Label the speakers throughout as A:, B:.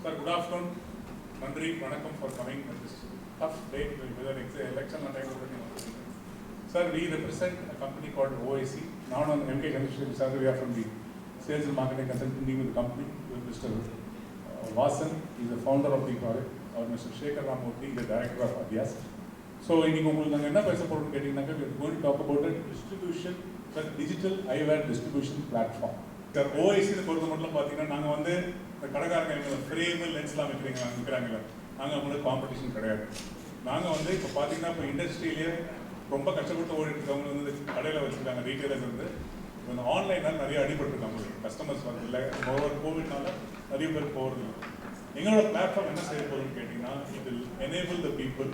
A: Sir, good afternoon. Nandri, Vanakkam for coming at this tough day with an election and Sir, we represent a company called OIC. Now on MK Consulting, sir, we are from the sales and marketing consulting team with the company. With Mr. Vasan, he is the founder of the product. Or Mr. Shekhar Ramurthy, the director of Adhyas. So, we are going to talk about a distribution, a digital eyewear distribution platform. Sir, OIC is the frame lens competition. Industry ரொம்ப கஷ்டப்பட்டு ஓடிட்டு இருக்கவங்க வந்து கடையில் வச்சுருக்காங்க retailers வந்து இப்போ ஆன்லைனால் நிறைய அடிபட்டுருக்காங்க கஸ்டமர்ஸ் வந்து இல்லை ஓவர் கோவிட்னால நிறைய பேர் போகிறது இல்லை எங்களோட பிளாட்ஃபார்ம் என்ன செய்ய போகுதுன்னு கேட்டிங்கன்னா it will enable the people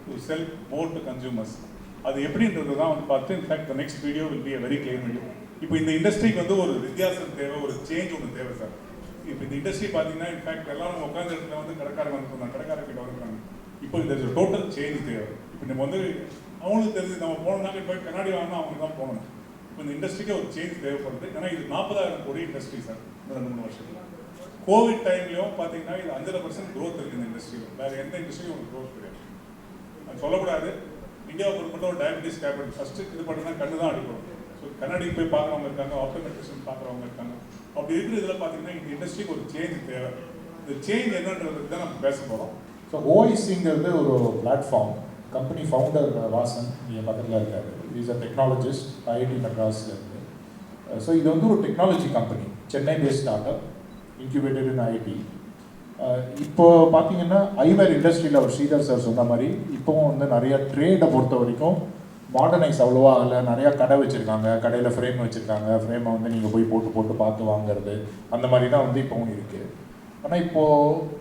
A: to sell more to consumers அது எப்படின்றது தான் வந்து பார்த்து in fact the next video will be very clear video இப்போ இந்த இண்டஸ்ட்ரிக்கு வந்து ஒரு வித்தியாசம் தேவை ஒரு சேஞ்ச் ஒன்று தேவை சார் இப்போ இந்த இண்டஸ்ட்ரி பார்த்தீங்கன்னா இன்ஃபேக்ட் எல்லாரும் உட்காந்து இடத்துல வந்து கடைக்காரங்க வந்துருந்தாங்க கடைக்காரங்கிட்ட வந்துருக்காங்க இப்போ இந்த டோட்டல் சேஞ்ச் தேவை இப்போ நம்ம வந்து அவங்களுக்கு தெரிஞ்சு நம்ம போனோம்னாக்க இப்போ கண்ணாடி வாங்கினா அவங்க தான் போகணும் இப்போ இந்த இண்டஸ்ட்ரிக்கே ஒரு சேஞ்ச் தேவைப்படுது ஏன்னா இது 40,000 கோடி இண்டஸ்ட்ரி சார் இந்த 2-3 வருஷத்துல கோவிட் டைம்லையும் பார்த்தீங்கன்னா இது 5% க்ரோத் இருக்குது இந்த இண்டஸ்ட்ரியில் வேறு எந்த இண்டஸ்ட்ரியும் ஒரு க்ரோத் கிடையாது அது சொல்லக்கூடாது இந்தியாவை பொறுப்பட்ட ஒரு டயபிட்டிஸ் கேபிட்டல் ஃபஸ்ட்டு இது பண்ணுறதுனா கண்ணு தான் அடிப்படும் ஸோ கண்ணாடி போய் பார்க்குறவங்க இருக்காங்க ஆப்டோமெட்ரிஷன் பார்க்குறவங்க இருக்காங்க அப்படி இருக்கிற இதில் பார்த்தீங்கன்னா இந்த இண்டஸ்ட்ரிக்கு ஒரு சேஞ்ச் தேவை இந்த சேஞ்ச் என்னன்றதுக்கு தான் நம்ம பேச போகிறோம்.
B: ஸோ ஓஐசிங்கிறது ஒரு பிளாட்ஃபார்ம் கம்பெனி ஃபவுண்டர் வாசன் இங்கே பக்கத்தில் இருக்கார் இஸ் அ டெக்னாலஜிஸ்ட் ஐஐடி மெட்ராஸில் இருக்குது. ஸோ இது வந்து ஒரு technology company Chennai based startup incubated in IIT. இப்போ பார்த்தீங்கன்னா ஐவேர் இண்டஸ்ட்ரியில் அவர் ஸ்ரீதர் சார் சொன்ன மாதிரி இப்போவும் வந்து நிறைய ட்ரேடை பொறுத்த வரைக்கும் மாடர்னைஸ் அவ்வளோவா இல்லை நிறையா கடை வச்சுருக்காங்க கடையில் ஃப்ரேம் வச்சுருக்காங்க ஃப்ரேமை வந்து நீங்கள் போய் போட்டு பார்த்து வாங்குறது அந்த மாதிரி தான் வந்து இப்போவும் இருக்குது. ஆனால் இப்போது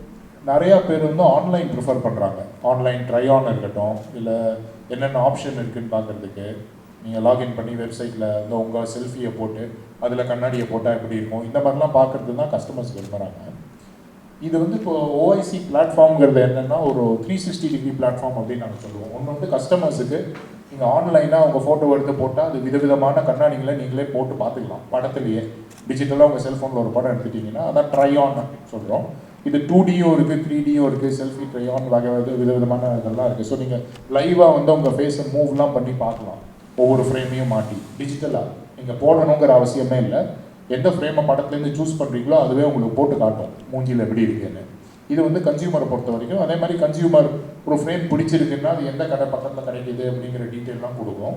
B: நிறையா பேர் வந்து ஆன்லைன் ப்ரிஃபர் பண்ணுறாங்க ஆன்லைன் ட்ரை-ஆன் இருக்கட்டும் இல்லை என்னென்ன ஆப்ஷன் இருக்குதுன்னு பார்க்குறதுக்கு நீங்கள் லாகின் பண்ணி வெப்சைட்டில் வந்து உங்கள் செல்ஃபியை போட்டு அதில் கண்ணாடியை போட்டால் எப்படி இருக்கும் இந்த மாதிரிலாம் பார்க்குறது தான் கஸ்டமர்ஸ் விரும்புகிறாங்க. இது வந்து இப்போ ஓஐசி பிளாட்ஃபார்ம்ங்கிறது என்னென்னா ஒரு 360 டிகிரி பிளாட்ஃபார்ம் அப்படின்னு நாங்கள் சொல்லுவோம். ஒன்று வந்து கஸ்டமர்ஸுக்கு நீங்கள் ஆன்லைனாக உங்கள் ஃபோட்டோ எடுத்து போட்டால் அது விதவிதமான கண்ணாடிகளை நீங்களே போட்டு பார்த்துக்கலாம் படத்துலேயே டிஜிட்டலாக உங்கள் செல்ஃபோனில் ஒரு படம் எடுத்துட்டிங்கன்னா அதான் ட்ரை-ஆன் அப்படின்னு சொல்கிறோம். இது 2Dயும் இருக்குது 3Dயும் இருக்குது செல்ஃபி ட்ரை-ஆன் வகை விதவிதமான இதெல்லாம் இருக்குது. ஸோ நீங்கள் லைவாக வந்து உங்கள் ஃபேஸை மூவ்லாம் பண்ணி பார்க்கலாம் ஒவ்வொரு ஃப்ரேமையும் மாட்டி டிஜிட்டலாக நீங்கள் போடணுங்கிற அவசியமே இல்லை. எந்த ஃப்ரேமை படத்துலேருந்து சூஸ் பண்ணுறீங்களோ அதுவே உங்களுக்கு போட்டு காட்டும் மூஞ்சியில் எப்படி இருக்குன்னு. இது வந்து கன்சியூமரை பொறுத்த வரைக்கும் அதே மாதிரி கன்சியூமர் ஒரு ஃப்ரேம் பிடிச்சிருக்குன்னா அது எந்த கடை பக்கத்தில் கிடைக்கிது அப்படிங்கிற டீட்டெயிலாம் கொடுக்கும்.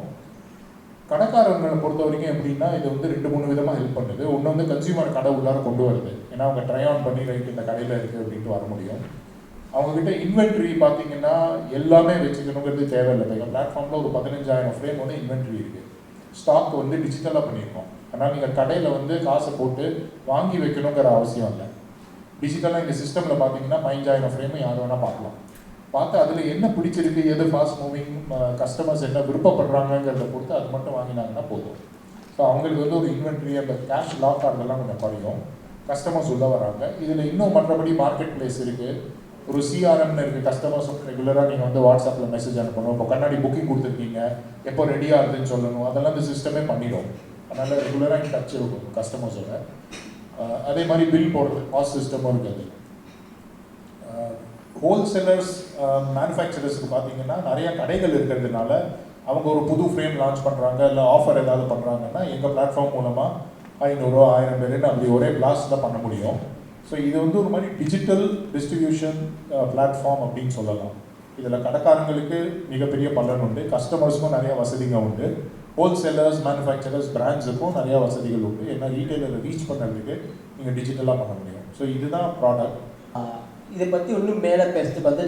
B: கடைக்காரங்களை பொறுத்த வரைக்கும் எப்படின்னா இது வந்து 2-3 விதமாக ஹெல்ப் பண்ணுது. ஒன்று வந்து கன்சியூமர் கடை உள்ளார கொண்டு வருது ஏன்னா அவங்க ட்ரை-ஆன் பண்ணி ரைட் இந்த கடையில் இருக்குது அப்படின்ட்டு வர முடியும். அவங்கக்கிட்ட இன்வென்ட்ரி பார்த்தீங்கன்னா எல்லாமே வச்சுக்கணுங்கிறது தேவையில்லை. இப்போ எங்கள் பிளாட்ஃபார்மில் ஒரு 15,000 ஃப்ரேம் வந்து இன்வென்ட்ரி இருக்குது. ஸ்டாக் வந்து டிஜிட்டலாக பண்ணியிருக்கோம். ஆனால் நீங்கள் கடையில் வந்து காசை போட்டு வாங்கி வைக்கணுங்கிற அவசியம் இல்லை. டிஜிட்டலாக இந்த சிஸ்டமில் பார்த்தீங்கன்னா 15,000 ஃப்ரேமை யார் வேணால் பார்க்கலாம். பார்த்து அதில் என்ன பிடிச்சிருக்கு எது ஃபாஸ்ட் மூவிங் கஸ்டமர்ஸ் என்ன விருப்பப்படுறாங்கிறத பொறுத்து அது மட்டும் வாங்கினாங்கன்னா போதும். ஸோ அவங்களுக்கு வந்து ஒரு இன்வென்ட்ரி அந்த கேஷ் லாக் ஆகிறதெல்லாம் கொஞ்சம் குறையும். கஸ்டமர்ஸ் உள்ள வராங்க. இதில் இன்னும் மற்றபடி மார்க்கெட் பிளேஸ் இருக்குது ஒரு சிஆர்எம்னு இருக்குது. கஸ்டமர்ஸ் ரெகுலராக நீங்கள் வந்து வாட்ஸ்அப்பில் மெசேஜ் அனுப்பணும். இப்போ கண்ணாடி புக்கிங் கொடுத்துருக்கீங்க எப்போ ரெடியாக இருக்குதுன்னு சொல்லணும் அதெல்லாம் இந்த சிஸ்டமே பண்ணிடும். அதனால் ரெகுலராக டச் இருக்கும் கஸ்டமர்ஸோட. அதே மாதிரி பில் போடுறது பாஸ் சிஸ்டமும் இருக்குது. ஹோல்சேலர்ஸ் மேனுஃபேக்சரர்ஸுக்கு பார்த்தீங்கன்னா நிறைய கடைகள் இருக்கிறதுனால அவங்க ஒரு புது ஃப்ரேம் லான்ச் பண்ணுறாங்க இல்லை ஆஃபர் ஏதாவது பண்ணுறாங்கன்னா எங்கள் பிளாட்ஃபார்ம் மூலமாக 500 1000 பேருன்னு அப்படி ஒரே பிளாஸ்டில் பண்ண முடியும். ஸோ இது வந்து ஒரு மாதிரி டிஜிட்டல் டிஸ்ட்ரிபியூஷன் பிளாட்ஃபார்ம் அப்படின்னு சொல்லலாம். இதில் கடைக்காரங்களுக்கு மிகப்பெரிய பலன் உண்டு, கஸ்டமர்ஸுக்கும் நிறைய வசதிகள் உண்டு, ஹோல்சேலர்ஸ் மேனுஃபேக்சரர்ஸ் பிராண்ட்ஸுக்கும் நிறையா வசதிகள் உண்டு. ஏன்னா ரீட்டைலரை ரீச் பண்ணுறதுக்கு நீங்கள் டிஜிட்டலாக பண்ண முடியும். ஸோ இதுதான் ப்ராடக்ட்.
C: இதை பற்றி இன்னும் மேலே பேசுறதுக்கு வந்து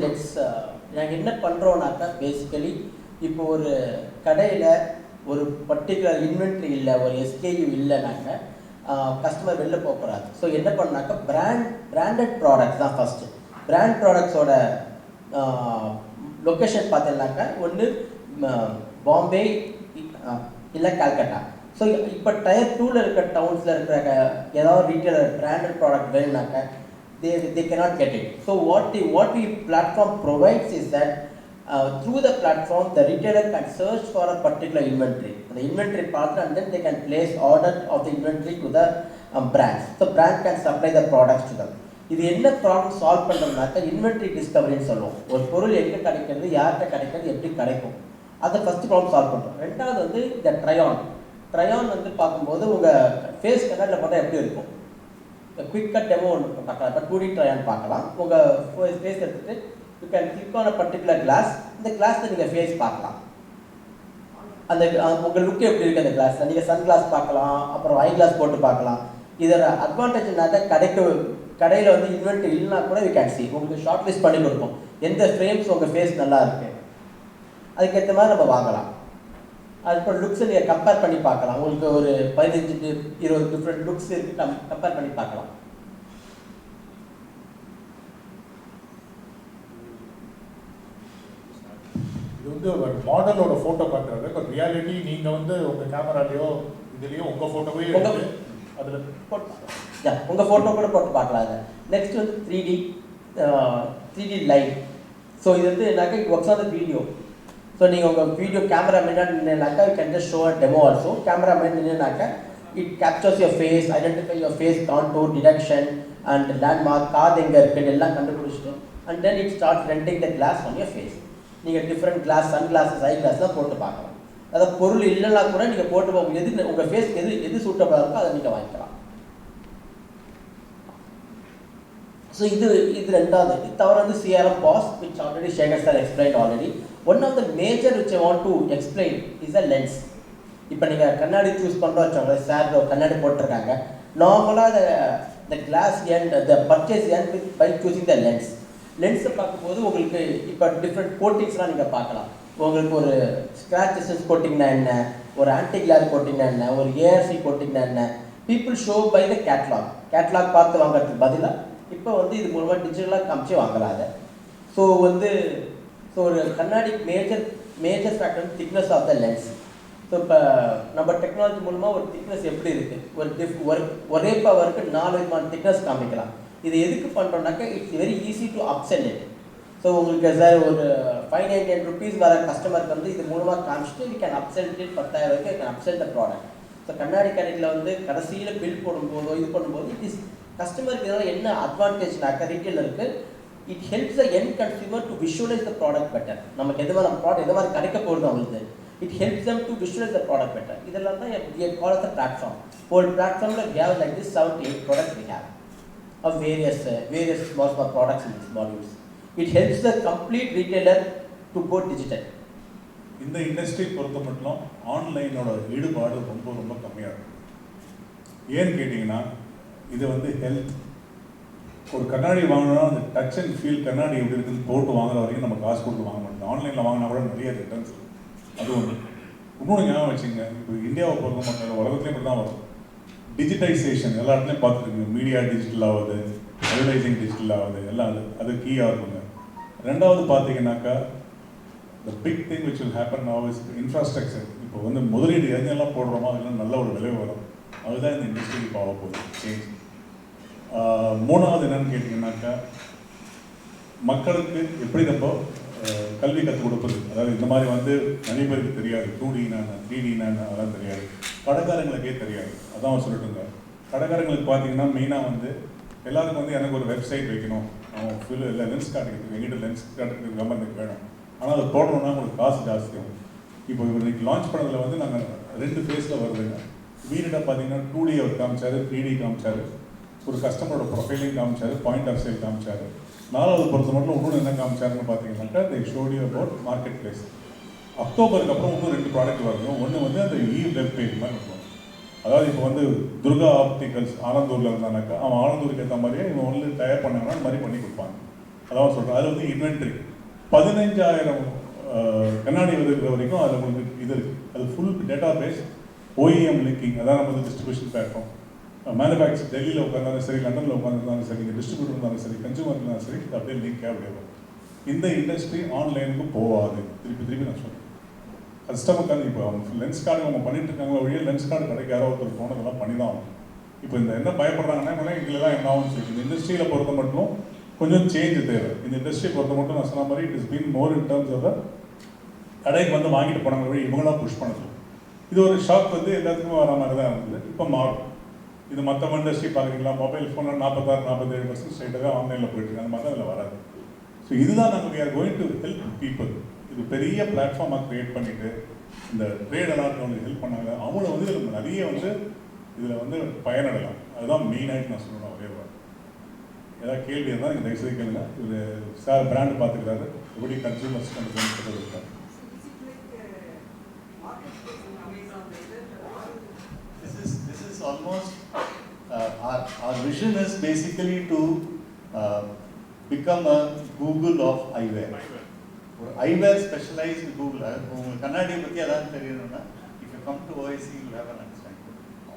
C: நாங்கள் என்ன பண்ணுறோன்னாக்கா பேசிக்கலி இப்போ ஒரு கடையில் ஒரு பர்டிகுலர் இன்வென்ட்ரி இல்லை ஒரு எஸ்கேயு இல்லைனாக்க கஸ்டமர் வெளில போகக்கூடாது. ஸோ என்ன பண்ணாக்கா பிராண்டட் ப்ராடக்ட்ஸ் தான் ஃபஸ்ட்டு. பிராண்ட் ப்ராடக்ட்ஸோட லொக்கேஷன் பார்த்தீங்கன்னாக்கா ஒன்று பாம்பே இல்லை கல்கட்டா. ஸோ இப்போ டயர் 2ல் இருக்கிற டவுன்ஸில் இருக்கிற ஏதாவது ரீட்டைலர் பிராண்டட் ப்ராடக்ட் வேணுனாக்கா they cannot get it. So what we platform provides is that through the platform the retailer can search for a particular inventory, the inventory partner, and then they can place order of the inventory to the brands. So brand can supply the products to them. இது என்ன problem solve பண்ணுறதுனாக்கா inventory டிஸ்கவரின்னு சொல்லுவோம். ஒரு பொருள் எங்கே கிடைக்கிறது, யார்கிட்ட கிடைக்கிறது, எப்படி கிடைக்கும், அதை ஃபஸ்ட்டு ப்ராப்ளம் சால்வ் பண்ணுறோம். ரெண்டாவது வந்து இந்த ட்ரையான் வந்து பார்க்கும்போது உங்கள் ஃபேஸ் கண்ணாடியில் போட்டால் எப்படி இருக்கும், குயிக்காக டெமோ ஒன்று பார்க்கலாம். இப்போ 2D ட்ரையான் பார்க்கலாம். உங்கள் ஃபேஸ் எடுத்துகிட்டு you can click on a particular class. இந்த கிளாஸில் நீங்கள் ஃபேஸ் பார்க்கலாம். அந்த உங்கள் லுக் எப்படி இருக்குது அந்த கிளாஸில். நீங்கள் சன் கிளாஸ் பார்க்கலாம், அப்புறம் ஐ கிளாஸ் போட்டு பார்க்கலாம். இதோட அட்வான்டேஜ்னாக்கா கடையில் வந்து இன்வென்ட்ரி இல்லைனா கூட யூ கேன் சி. உங்களுக்கு ஷார்ட் லிஸ்ட் பண்ணி கொடுப்போம், எந்த ஃப்ரேம்ஸ் உங்கள் ஃபேஸ் நல்லா இருக்குது, அதுக்கேற்ற மாதிரி நம்ம வாங்கலாம். அதுக்கப்புறம் லுக்ஸை நீங்கள் கம்பேர் பண்ணி பார்க்கலாம். உங்களுக்கு ஒரு 15-20 டிஃப்ரெண்ட் லுக்ஸ் இருக்குது, கம்பேர் பண்ணி பார்க்கலாம்.
B: இது வந்து ஒரு மாடலோட ஃபோட்டோ காட்டுறது. இப்போ ரியாலிட்டி நீங்கள் வந்து உங்கள் கேமராலேயோ இதுலேயோ உங்கள் ஃபோட்டோவே எடுத்து அதில்
C: உங்கள் ஃபோட்டோ கூட போட்டு பார்க்கலாம். அதை நெக்ஸ்ட் வந்து 3D லைவ். ஸோ இது வந்து என்னாக்கா it works on the video. So நீங்கள் உங்கள் வீடியோ கேமரா முன்னாடி நின்றுனாக்கா you can just show a demo also. Camera முன்னாடி நின்றுனாக்கா it captures your face, identify your face, contour, detection and landmark, காது எங்கே இருக்குன்னு எல்லாம் கண்டுபிடிச்சிட்டு and then it start rendering the glass on your face. நீங்கள் different glass, sunglasses, eye கிளாஸ்லாம் போட்டு பார்க்கலாம். அதாவது பொருள் இல்லைன்னா கூட நீங்கள் போட்டு போக எது உங்கள் ஃபேஸ் எது சூட்டபுளாக இருக்கோ அதை நீங்கள் வாங்கிக்கலாம். ஸோ இது ரெண்டாவது. இது தவிர வந்து CRM POS, which already Shekhar sir explained already. One of the major which I want to explain is the lens. இப்போ நீங்கள் கண்ணாடி சூஸ் பண்ணுறோம் வச்சோங்க, சார் கண்ணாடி போட்டிருக்காங்க. நார்மலாக the glass end, the purchase end by choosing the lens. லென்ஸை பார்க்கும்போது உங்களுக்கு இப்போ டிஃப்ரெண்ட் கோட்டிங்ஸ்லாம் நீங்கள் பார்க்கலாம். உங்களுக்கு ஒரு ஸ்க்ராச் ரெசிஸ்டன்ஸ் கோட்டிங்னா என்ன, ஒரு ஆன்டி கிளார் கோட்டிங்னா என்ன, ஒரு ARC கோட்டிங்னா என்ன. People shop by the catalogue பார்த்து வாங்குறதுக்கு பதிலாக இப்போ வந்து இது மூலமாக டிஜிட்டலாக காமிச்சு வாங்கலாங்க. ஸோ ஒரு கண்ணாடி major factor thickness of the lens. So இப்போ நம்ம டெக்னாலஜி மூலமாக ஒரு திக்னஸ் எப்படி இருக்குது, ஒரே பவருக்கு 4 விதமான திக்னஸ் காமிக்கலாம். இது எதுக்கு பண்ணுறோம்னாக்கா it's very easy to upsell it. So உங்களுக்கு சார் ஒரு 599 rupees வர கஸ்டமருக்கு வந்து இது மூலமாக காமிச்சிட்டு யூ கேன் அப்செல் இட் 10,000 வரைக்கும் you can upsell the product. So கண்ணாடி கடையில் வந்து கடைசியில் பில் போடும்போதோ இது பண்ணும்போது இட் இஸ் கஸ்டமருக்கு இதனால் என்ன அட்வான்டேஜ்னாக்கா ரீட்டெயிலருக்கு it helps the end consumer to visualise the product better. நமக்கு எது மாதிரி ப்ராடக்ட் எது மாதிரி கிடைக்க போகிறது அவங்களுக்கு it helps them to visualise the product better. இதெல்லாம் தான் கால் த பிளாட்ஃபார்ம். ஒரு பிளாட்ஃபார்மில் we have like this 7-8 products we have of various small products in these modules. It helps the complete retailer to go digital.
A: இந்த industry பொறுத்த மட்டும் ஆன்லைனோட ஈடுபாடு ரொம்ப ரொம்ப கம்மியாக இருக்கும். ஏன்னு கேட்டிங்கன்னா இது வந்து ஹெல்த். ஒரு கண்ணாடி வாங்கினா அந்த டச் அண்ட் ஃபீல் கண்ணாடி எப்படி இருக்குன்னு போட்டு வாங்குற வரைக்கும் நம்ம காசு கொடுத்து வாங்க மாட்டோம். ஆன்லைனில் வாங்கினா கூட நிறைய ரிட்டர்ன்ஸ் இருக்கும். அது ஒன்று. இன்னொன்று ஞாபகம் வச்சுங்க, இப்போ இந்தியாவை பொறுத்த மட்டும் உலகத்துலேயும் இப்படி தான் வரும். டிஜிட்டைசேஷன் எல்லா இடத்துலையும் பார்த்துருக்குங்க. மீடியா டிஜிட்டல் ஆகுது, அட்வர்டைசிங் டிஜிட்டல் ஆகுது, எல்லாம் அது கீயாக இருக்குங்க. ரெண்டாவது பார்த்தீங்கன்னாக்கா the big thing which will happen now is infrastructure. இப்போ வந்து முதலீடு எதெல்லாம் போடுறோமோ அதெல்லாம் நல்ல ஒரு விளைவு வரும். அதுதான் இந்த இண்டஸ்ட்ரிக்கு போக போகுது சேஞ்ச். மூணாவது என்னன்னு கேட்டிங்கன்னாக்கா மக்களுக்கு எப்படி நம்ம கல்வி கற்றுக் கொடுப்பது. அதாவது இந்த மாதிரி வந்து நிறைய பேருக்கு தெரியாது. 2D 3D அதெல்லாம் தெரியாது. கடைக்காரங்களுக்கே தெரியாது. அதான் சொல்லிட்டு இருந்தார். கடைக்காரங்களுக்கு பார்த்தீங்கன்னா மெயினாக வந்து எல்லாருக்கும் வந்து எனக்கு ஒரு வெப்சைட் வைக்கணும், அவன் ஃபுல் இல்லை லென்ஸ் காட்டுறதுக்கு எங்கிட்ட லென்ஸ் காட்டுறதுக்கு கவர்மெண்ட்டுக்கு வேணும். ஆனால் அதை போடணுன்னா உங்களுக்கு காசு ஜாஸ்தி ஆகும். இப்போ இன்றைக்கி லான்ச் பண்ணதில் வந்து நாங்கள் 2 ஃபேஸில் வருதுங்க. இமீடியட்டாக பார்த்தீங்கன்னா 2D அவர் காமிச்சார், 3D காமிச்சார், ஒரு கஸ்டமரோட ப்ரொஃபைலையும் காமிச்சார், பாயிண்ட் ஆஃப் சேல் காமிச்சார். 4வது பொறுத்த மட்டும் இன்னொன்று என்ன காமிச்சாருன்னு பார்த்தீங்கன்னாக்கா தே ஷோட் யூ அபவுட் மார்க்கெட் பிளேஸ். அக்டோபருக்கு அப்புறம் இன்னும் 2 ப்ராடக்ட் வருங்க. ஒன்று வந்து அந்த வெப் பேஜ் மாதிரி இருக்கும். அதாவது இப்போ வந்து துர்கா ஆப்டிகல்ஸ் ஆனந்தூரில் இருந்தானாக்கா அவன் ஆனந்தூருக்கு ஏற்ற மாதிரியே இவன் வந்து தயார் பண்ணாங்கன்னா அந்த மாதிரி பண்ணி கொடுப்பாங்க. அதான் சொல்கிறேன். அது வந்து இன்வென்ட்ரி 15,000 கண்ணாடி இருக்கிற வரைக்கும் அதில் உங்களுக்கு இது இருக்குது. அது full database, OEM linking. அதான் நம்ம வந்து டிஸ்ட்ரிபியூஷன் பிளாட்ஃபார்ம். மேனுஃபேக்சர் டெல்லியில் உட்காந்தாலும் சரி, லண்டனில் உட்காந்துருந்தாலும் சரி, டிஸ்ட்ரிபியூட்டர் இருந்தாலும் சரி, கன்சூமர் இருந்தாலும் சரி, அப்படியே லிங்க் அப்படியே வரும். இந்த இண்டஸ்ட்ரி ஆன்லைனுக்கு போகாது. திருப்பி நான் சொல்கிறேன். கஸ்டமருக்கு இப்போ அவங்க லென்ஸ் கார்டு அவங்க பண்ணிட்டு இருக்காங்களோ வழியே லென்ஸ் கார்டு கடைக்கு யாரோ ஒருத்தர் போனதெல்லாம் பண்ணி தான் ஆகும். இப்போ இந்த என்ன பயப்படுறாங்கன்னா எங்களெல்லாம் என்ன ஆகும்னு சொல்லி இந்த இண்டஸ்ட்ரியில் பொறுத்த மட்டும் கொஞ்சம் சேஞ்ச் தேவை. இந்த இண்டஸ்ட்ரியை பொறுத்த மட்டும் நான் சொன்ன மாதிரி it is been more in terms of கடைக்கு வந்து வாங்கிட்டு போனாங்க வழி இவங்களாம் புஷ் பண்ணது. இது ஒரு ஷாக் வந்து எல்லாத்துக்குமே வர மாதிரி தான் இருந்தது. இப்போ மாறும். இது மற்ற இண்டஸ்ட்ரி பார்க்குறீங்களா, மொபைல் ஃபோன் 46-47% ஸ்ட்ரைட்டாக ஆன்லைனில் போயிட்டுருக்கு, அந்த மாதிரி அதில் வராது. ஸோ இதுதான் நம்ம we are going to help people. இது பெரிய பிளாட்ஃபார்மாக க்ரியேட் பண்ணிவிட்டு இந்த ட்ரேடெல்லாம் இருக்கவங்களுக்கு ஹெல்ப் பண்ணாங்க. அவங்கள வந்து இதில் நிறைய வந்து இதில் வந்து பயனடையலாம். அதுதான் மெயினாகிட்டு நான் சொல்லணும். ஒரே வாரம் ஏதாவது கேள்வி இருந்தால் நீங்கள் தயவுசெய்து கேளுங்க. இது சார் பிராண்டு பார்த்துக்கிறாரு, எப்படி கன்சூமர்ஸ் கொண்டு இருக்காரு.
D: This is almost our vision is basically to become a Google of eyewear. ஒரு eyewear specialized Google. உங்களுக்கு கண்ணாடியை பற்றி அதான் தெரியணும்னா if you come to OIC you have an understanding.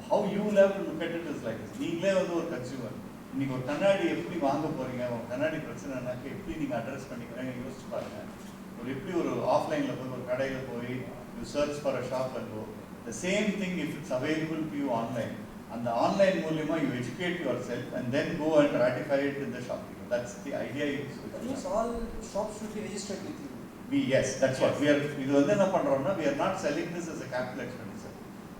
D: How you will have to look at it is like this. நீங்களே வந்து ஒரு consumer, இன்னைக்கு ஒரு கண்ணாடி எப்படி வாங்க போறீங்க, ஒரு கண்ணாடி பிரச்சனைனாக்க எப்படி நீங்கள் அட்ரஸ் பண்ணிக்கிறீங்க யோசிச்சு பாருங்க. ஒரு எப்படி ஒரு ஆஃப்லைனில் போய் ஒரு கடையில் போய் you search for a shop and go. The same thing if it's available to you online. And the online மூலியமா you educate yourself and then go and ratify it in the shop. That's the idea.
E: Means all shops should be registered with you.
D: Yes, that's what we are. இது வந்து என்ன பண்றோம்னா we are not selling this as a capital expenditure.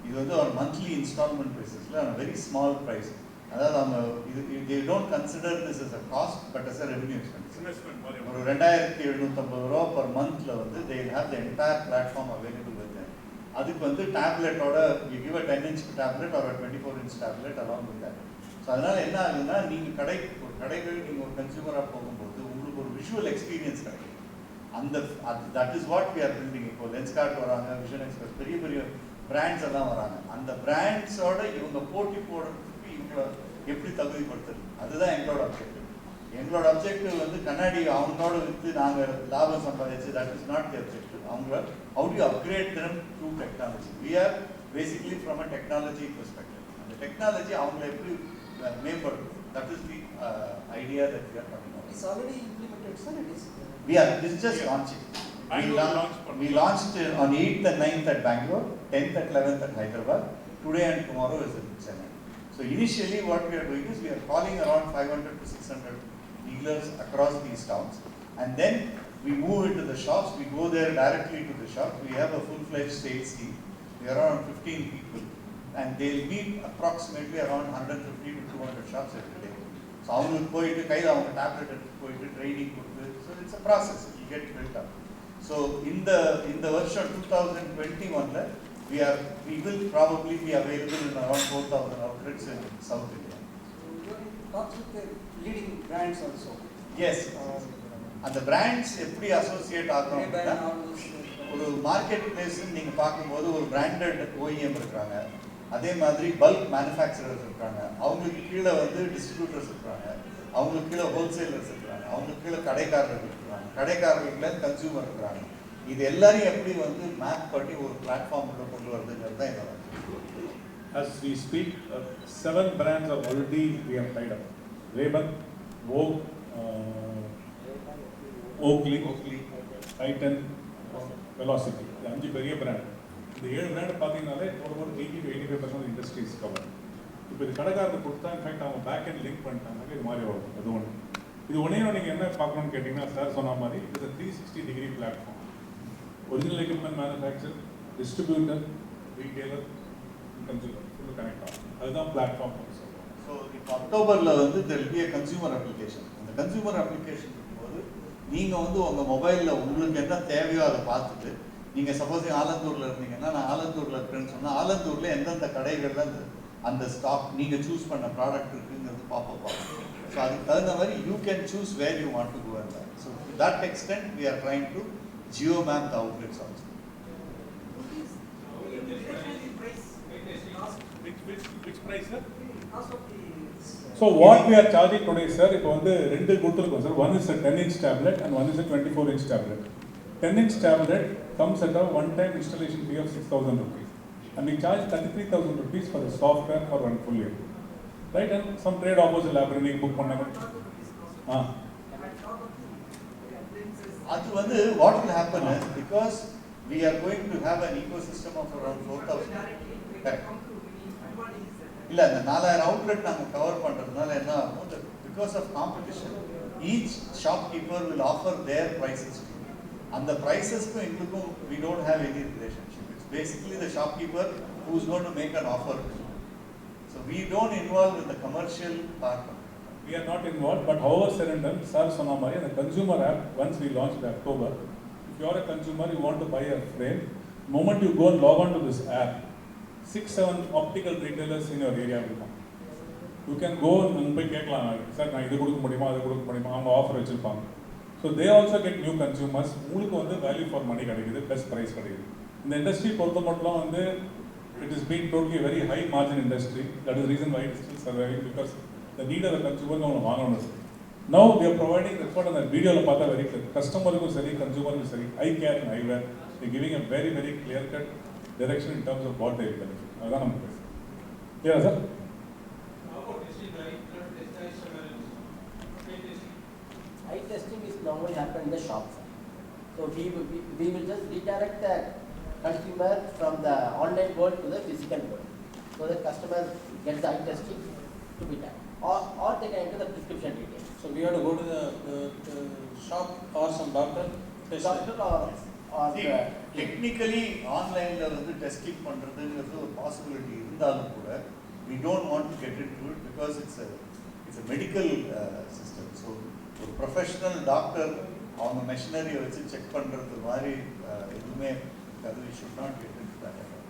D: இது வந்து ஒரு monthly installment basisல on a very small price. அதாவது அவங்க இது they don't consider this as a cost but as a revenue expenditure.
A: Investment மாதிரி
D: ஒரு 2750 ரூபா per monthல வந்து they will have the entire platform available with them. அதுக்கு வந்து டேப்லெட்டோட you give a 10-inch tablet or a 24-inch tablet along with that. So அதனால என்ன ஆகுதுன்னா நீங்கள் கடைகள் நீங்கள் ஒரு கன்சியூமராக போகும்போது உங்களுக்கு ஒரு விஷுவல் எக்ஸ்பீரியன்ஸ் கிடைக்கும். That is what we are building. இப்போ லென்ஸ்கார்ட் வராங்க, விஷன் எக்ஸ்பிரஸ், பெரிய பெரிய பிராண்ட்ஸ் எல்லாம் வராங்க. அந்த பிராண்ட்ஸோட இவங்க போட்டி போடுறதுக்கு இவங்களை எப்படி தகுதிப்படுத்துறது, அதுதான் எங்களோட அப்ஜெக்டிவ். எங்களோட அப்ஜெக்டிவ் வந்து கண்ணாடி அவங்களோட விற்று நாங்கள் லாபம் சம்பாதிச்சு, that is not the objective. அவங்க how do you upgrade them through technology? We are basically from a technology perspective. And the technology avanga eppadi மேம்படுத்தும். That is the idea that we are talking about.
E: It's already implemented, sir. It is.
D: This is just launching. We launched on 8th and 9th at Bangalore, 10th and 11th at Hyderabad. Today and tomorrow is in Chennai. So initially what we are doing is we are calling around 500 to 600 dealers across these towns, and then we move into the shops. We go there directly to the shop. We have a full-fledged sales team. We are around 15 people, and they'll meet approximately around 150 to 200 shops every day. So avungalukku poitu kaiyila avanga tablet eduthu poitu training koduthu. So it's a process. It will get built up. So in the version 2021 la we will probably be available in around 4,000 outlets in South India.
E: So you talk with the leading brands also.
D: Yes. அந்த brands எப்படி associate ஆகும் அப்படின்னா, ஒரு market place நீங்கள் பார்க்கும்போது ஒரு branded OEM இருக்கிறாங்க, அதே மாதிரி பல்க் மேனுஃபேக்சரர்ஸ் இருக்கிறாங்க, அவங்களுக்கு கீழே வந்து டிஸ்ட்ரிபியூட்டர்ஸ் இருக்கிறாங்க, அவங்களுக்கு கீழே ஹோல்சேலர்ஸ் இருக்கிறாங்க, அவங்களுக்கு கீழே கடைக்காரர்கள் இருக்கிறாங்க, கடைக்காரர்களுக்குள்ள கன்சியூமர் இருக்கிறாங்க. இது எல்லாரையும் எப்படி வந்து மேப் பண்ணி ஒரு பிளாட்ஃபார்ம் உள்ள கொண்டு வருதுங்கிறது தான் இதோட.
A: As we speak, 7 brands are already we have tied up. Ray-Ban, Vogue, Oakley, Titan, Velocity. இது 5 பெரிய பிராண்ட். இந்த 7 பிராண்ட் பார்த்தீங்கன்னாலே ஒரு 80 to 85% இண்டஸ்ட்ரீஸ் கவர். இப்போ இது கடைக்காரருக்கு கொடுத்தா இன்ஃபேக்ட் அவங்க பேக் அண்ட் லிங்க் பண்ணிட்டாங்க, இது மாதிரி வரும். அது ஒன்று. இது ஒன்றையும் நீங்கள் என்ன பார்க்கணும்னு கேட்டிங்கன்னா, சார் சொன்ன மாதிரி இது 360-degree platform. Original equipment manufacture, distributor, retailer, consumer full connect ஆகும். அதுதான் பிளாட்ஃபார்ம் சொல்லுவோம்.
D: ஸோ இப்போ அக்டோபரில் வந்து there will be a consumer application. அந்த கன்சியூமர் அப்ளிகேஷன் இருக்கும்போது நீங்கள் வந்து உங்கள் மொபைலில் உங்களுக்கு என்ன தேவையோ அதை பார்த்துட்டு, நீங்கள் சப்போஸ் ஆலந்தூரில் இருந்தீங்கன்னா, நான் ஆலந்தூரில் இருக்கிறேன்னு சொன்னால் ஆலந்தூரில் எந்தெந்த கடைகளில் அந்த ஸ்டாக் நீங்கள் சூஸ் பண்ண ப்ராடக்ட் இருக்குங்கிறது பார்ப்போம். ஸோ அதுக்கு தகுந்த மாதிரி you can choose where you want to go and buy. So to that extent we are trying to geo map the outlets also.
A: Which price, sir?
E: Cost of the.
A: So what we are charging today, sir, இப்போ வந்து ரெண்டு கொடுத்துருக்கோம் sir. One is a 10-inch tablet and one is a 24-inch tablet. 10-inch tablet comes at a one-time installation fee of 6,000 rupees. And we charge 33,000 rupees for the software for one full year. Right? And some trade offers will happen. நீங்கள் book பண்ணாங்க.
D: அது வந்து what will happen is, because we are going to have an ecosystem of around 4,000. Correct. இல்லை, அந்த 4000 outlet நாங்கள் cover பண்ணுறதுனால என்ன ஆகும், because of competition each shopkeeper will offer their prices. அந்த ப்ரைஸஸ்க்கும் எங்களுக்கும் we don't have any relationship. It's basically the shopkeeper who is going to make an offer. So we don't involve with the commercial part of it.
A: We are not involved, but however said and done, sir சொன்ன மாதிரி அந்த consumer app, once we launched in October, if you are a consumer, you want to buy a frame, the moment you go and log on to this app, 6-7 optical retailers in your area will come. You can go and போய் கேட்கலாம், sir நான் இது கொடுக்க முடியுமா, அது கொடுக்க முடியுமா, அவங்க ஆஃபர் வச்சிருப்பாங்க. So they also get new consumers, உங்களுக்கு வந்து வேல்யூ ஃபார் மணி கிடைக்குது, பெஸ்ட் ப்ரைஸ் கிடைக்குது. இந்த இண்டஸ்ட்ரி பொறுத்த மட்டும் வந்து it has been totally a very high margin industry. That is the reason why it is still surviving, because the need of the consumer அவங்க வாங்கணும். Now they are providing, that's what அந்த வீடியோவில் பார்த்தா very clear, கஸ்டமருக்கும் சரி கன்சூமருக்கும் சரி, eye care and eyewear, they giving a very very clear cut direction in terms of what they will benefit. அதுதான் நம்ம பேசுகிறோம். Yeah, sir?
C: Eye testing is normally happen in the shop, sir. So we will just redirect the consumer from the online world to the physical world. So the customer gets the eye testing to be done. Or they can enter the prescription details.
E: So we have to go to the shop or some doctor.
C: Doctor or
D: See,
C: the
D: technically ஆன்லைன்ல வந்து testing பண்றதுங்கிறது ஒரு possibility இருந்தாலும் கூட we don't want to get into it because it's a medical system. So ஒரு professional doctor அவங்க மெஷினரியை வச்சு check பண்றது மாதிரி எதுவுமே இருக்காது. We should not get into that at all.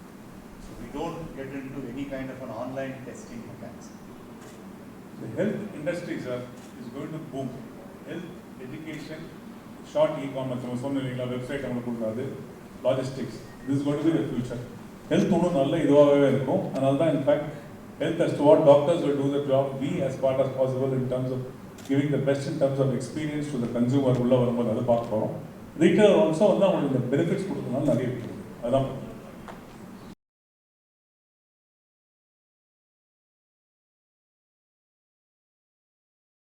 D: So we don't get into any kind of an online testing mechanism.
A: The health industry, sir, is going to boom. Health, education, short e-commerce, நம்ம சொன்னீங்களா, website நம்ம கொடுக்காது, logistics. This is going to be the future. Health ஒன்றும் நல்ல இதுவாகவே இருக்கும். அதனால தான் in fact health as to what doctors will do the job, we as part as possible in terms of giving the best in terms of experience to the consumer உள்ள வரும்போது அதை பார்க்க போகிறோம். ரீட்டைலர் ஆல்சோ வந்து அவங்களுக்கு இந்த பெனிஃபிட்ஸ் கொடுக்கறதுனால நிறைய இருக்குது. அதான்